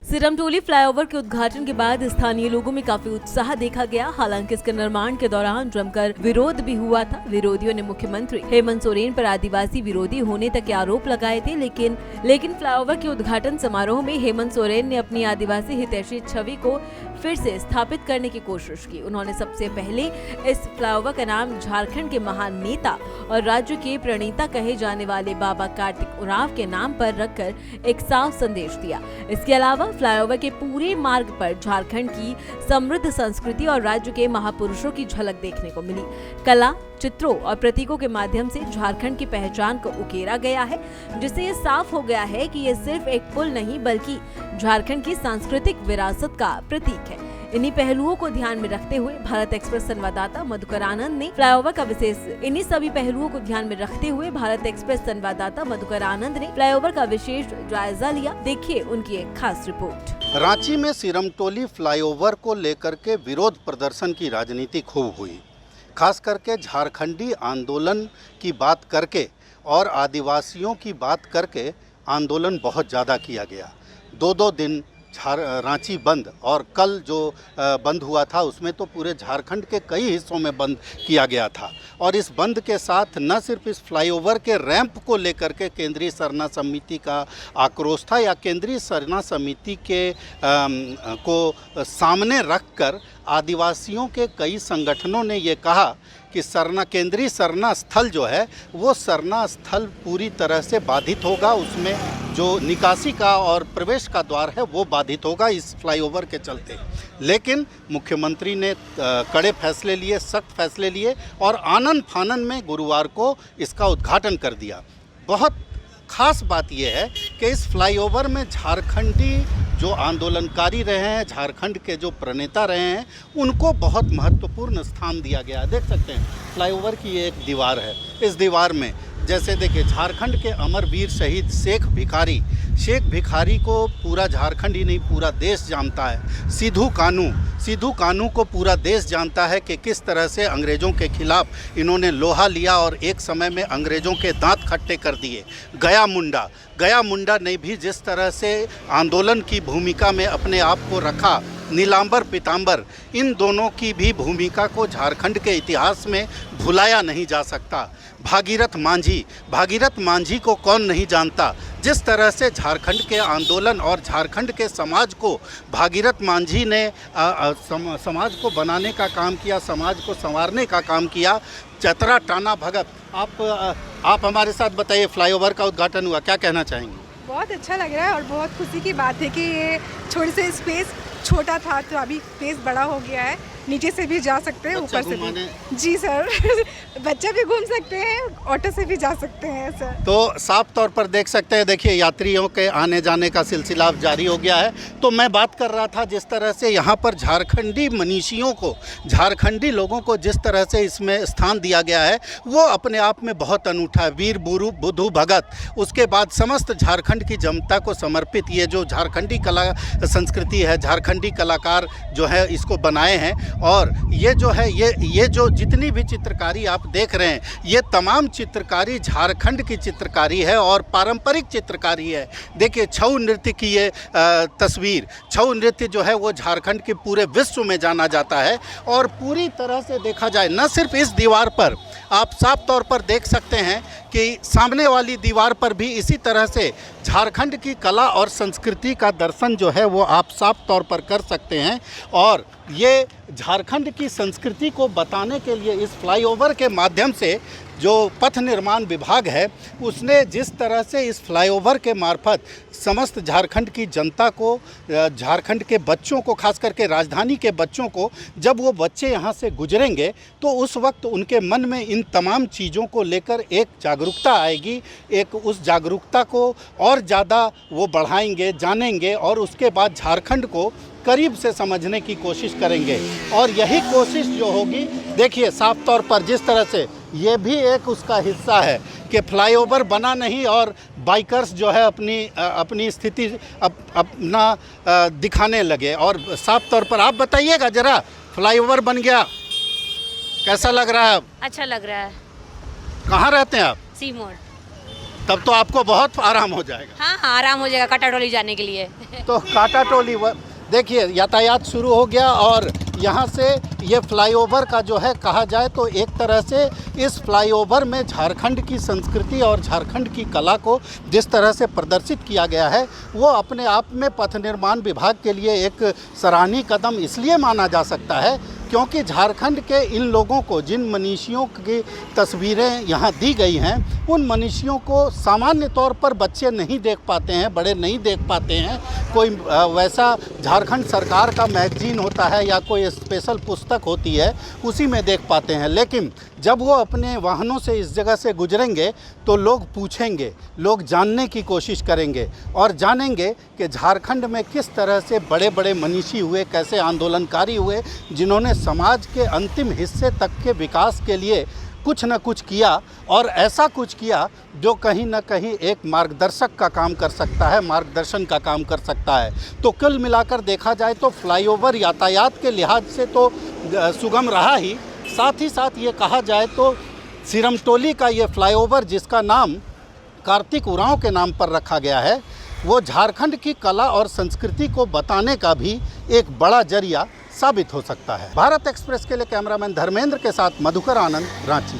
Sirmatoli flyover के उद्घाटन के बाद स्थानीय लोगों में काफी उत्साह देखा गया। हालांकि इसके निर्माण के दौरान जमकर विरोध भी हुआ था। विरोधियों ने मुख्यमंत्री हेमंत सोरेन पर आदिवासी विरोधी होने तक के आरोप लगाए थे, लेकिन फ्लाईओवर के उद्घाटन समारोह में हेमंत सोरेन ने अपनी आदिवासी हितैषी छवि को फिर से स्थापित करने की कोशिश की। उन्होंने सबसे पहले इस फ्लाईओवर का नाम झारखंड के महान नेता और राज्य के प्रणेता कहे जाने वाले बाबा कार्तिक उरांव के नाम पर रखकर एक साफ संदेश दिया। इसके अलावा फ्लाईओवर के पूरे मार्ग पर झारखंड की समृद्ध संस्कृति और राज्य के महापुरुषों की झलक देखने को मिली। कला, चित्रों और प्रतीकों के माध्यम से झारखंड की पहचान को उकेरा गया है, जिससे ये साफ हो गया है कि ये सिर्फ एक पुल नहीं बल्कि झारखंड की सांस्कृतिक विरासत का प्रतीक है। इन्हीं पहलुओं को ध्यान में रखते हुए भारत एक्सप्रेस संवाददाता मधुकर आनंद ने फ्लाईओवर का विशेष जायजा लिया। देखिए उनकी एक खास रिपोर्ट। रांची में सिरमटोली फ्लाईओवर को लेकर के विरोध प्रदर्शन की राजनीति खूब हुई। खास करके झारखंडी आंदोलन की बात करके और आदिवासियों की बात करके आंदोलन बहुत ज़्यादा किया गया। दो दिन रांची बंद, और कल जो बंद हुआ था उसमें तो पूरे झारखंड के कई हिस्सों में बंद किया गया था। और इस बंद के साथ न सिर्फ इस फ्लाईओवर के रैंप को लेकर के केंद्रीय सरना समिति का आक्रोश था, या केंद्रीय सरना समिति के को सामने रखकर आदिवासियों के कई संगठनों ने ये कहा कि केंद्रीय सरना स्थल जो है वो सरना स्थल पूरी तरह से बाधित होगा। उसमें जो निकासी का और प्रवेश का द्वार है वो बाधित होगा इस फ्लाईओवर के चलते। लेकिन मुख्यमंत्री ने कड़े फैसले लिए, सख्त फैसले लिए और आनन फानन में गुरुवार को इसका उद्घाटन कर दिया। बहुत खास बात यह है कि इस फ्लाईओवर में झारखंडी जो आंदोलनकारी रहे हैं, झारखंड के जो प्रणेता रहे हैं, उनको बहुत महत्वपूर्ण स्थान दिया गया। देख सकते हैं फ्लाईओवर की ये एक दीवार है। इस दीवार में जैसे देखिए झारखंड के अमरवीर शहीद शेख भिखारी को पूरा झारखंड ही नहीं पूरा देश जानता है। सिद्धू कानू को पूरा देश जानता है कि किस तरह से अंग्रेज़ों के खिलाफ इन्होंने लोहा लिया और एक समय में अंग्रेज़ों के दांत खट्टे कर दिए। गया मुंडा ने भी जिस तरह से आंदोलन की भूमिका में अपने आप को रखा, नीलांबर पीतांबर, इन दोनों की भी भूमिका को झारखंड के इतिहास में भुलाया नहीं जा सकता। भागीरथ मांझी को कौन नहीं जानता। जिस तरह से झारखंड के आंदोलन और झारखंड के समाज को भागीरथ मांझी ने समाज को बनाने का काम किया, समाज को संवारने का काम किया। चतरा टाना भगत, आप हमारे साथ बताइए, फ्लाईओवर का उद्घाटन हुआ, क्या कहना चाहेंगे? बहुत अच्छा लग रहा है और बहुत खुशी की बात है कि ये थोड़ी से स्पेस छोटा था तो अभी स्पेस बड़ा हो गया है। नीचे से भी जा सकते हैं, ऊपर से भी। जी सर बच्चे भी घूम सकते हैं, ऑटो से भी जा सकते हैं सर। तो साफ तौर पर देख सकते हैं, देखिए यात्रियों के आने जाने का सिलसिला जारी हो गया है। तो मैं बात कर रहा था जिस तरह से यहाँ पर झारखंडी मनीषियों को, झारखंडी लोगों को जिस तरह से इसमें स्थान दिया गया है वो अपने आप में बहुत अनूठा है। वीर बुद्धू भगत, उसके बाद समस्त झारखंड की जनता को समर्पित ये जो झारखंडी कला संस्कृति है, झारखंडी कलाकार जो है इसको बनाए हैं। और ये जो है ये जो जितनी भी चित्रकारी आप देख रहे हैं, ये तमाम चित्रकारी झारखंड की चित्रकारी है और पारंपरिक चित्रकारी है। देखिए छऊ नृत्य की ये तस्वीर, छऊ नृत्य जो है वो झारखंड के पूरे विश्व में जाना जाता है। और पूरी तरह से देखा जाए, न सिर्फ इस दीवार पर, आप साफ तौर पर देख सकते हैं कि सामने वाली दीवार पर भी इसी तरह से झारखंड की कला और संस्कृति का दर्शन जो है वो आप साफ तौर पर कर सकते हैं। और ये झारखंड की संस्कृति को बताने के लिए इस फ्लाईओवर के माध्यम से जो पथ निर्माण विभाग है उसने जिस तरह से इस फ्लाईओवर के मार्फत समस्त झारखंड की जनता को, झारखंड के बच्चों को, खास करके राजधानी के बच्चों को, जब वो बच्चे यहाँ से गुजरेंगे तो उस वक्त उनके मन में इन तमाम चीज़ों को लेकर एक जागरूकता आएगी। एक उस जागरूकता को और ज़्यादा वो बढ़ाएंगे, जानेंगे और उसके बाद झारखंड को करीब से समझने की कोशिश करेंगे। और यही कोशिश जो होगी, देखिए साफ तौर पर जिस तरह से ये भी एक उसका हिस्सा है कि फ्लाईओवर बना नहीं और बाइकर्स जो है अपनी स्थिति अपना दिखाने लगे। और साफ तौर पर आप बताइएगा ज़रा, फ्लाईओवर बन गया, कैसा लग रहा है? अच्छा लग रहा है। कहाँ रहते हैं आप? सी मोड़। तब तो आपको बहुत आराम हो जाएगा। हाँ हाँ, आराम हो जाएगा काटा टोली जाने के लिए। तो काटा टोली देखिए यातायात शुरू हो गया और यहाँ से ये फ्लाईओवर का जो है कहा जाए तो एक तरह से इस फ्लाईओवर में झारखंड की संस्कृति और झारखंड की कला को जिस तरह से प्रदर्शित किया गया है वो अपने आप में पथ निर्माण विभाग के लिए एक सराहनीय कदम इसलिए माना जा सकता है क्योंकि झारखंड के इन लोगों को जिन मनीषियों की तस्वीरें यहाँ दी गई हैं उन मनीषियों को सामान्य तौर पर बच्चे नहीं देख पाते हैं, बड़े नहीं देख पाते हैं। कोई वैसा झारखंड सरकार का मैगजीन होता है या कोई स्पेशल पुस्तक होती है उसी में देख पाते हैं, लेकिन जब वो अपने वाहनों से इस जगह से गुजरेंगे तो लोग पूछेंगे, लोग जानने की कोशिश करेंगे और जानेंगे कि झारखंड में किस तरह से बड़े बड़े मनीषी हुए, कैसे आंदोलनकारी हुए जिन्होंने समाज के अंतिम हिस्से तक के विकास के लिए कुछ न कुछ किया और ऐसा कुछ किया जो कहीं ना कहीं एक मार्गदर्शक का काम कर सकता है, मार्गदर्शन का काम कर सकता है। तो कुल मिलाकर देखा जाए तो फ्लाईओवर यातायात के लिहाज से तो सुगम रहा ही, साथ ही साथ ये कहा जाए तो सिरमटोली का ये फ्लाईओवर जिसका नाम कार्तिक उरांव के नाम पर रखा गया है वो झारखंड की कला और संस्कृति को बताने का भी एक बड़ा जरिया साबित हो सकता है। भारत एक्सप्रेस के लिए कैमरामैन धर्मेंद्र के साथ मधुकर आनंद, रांची।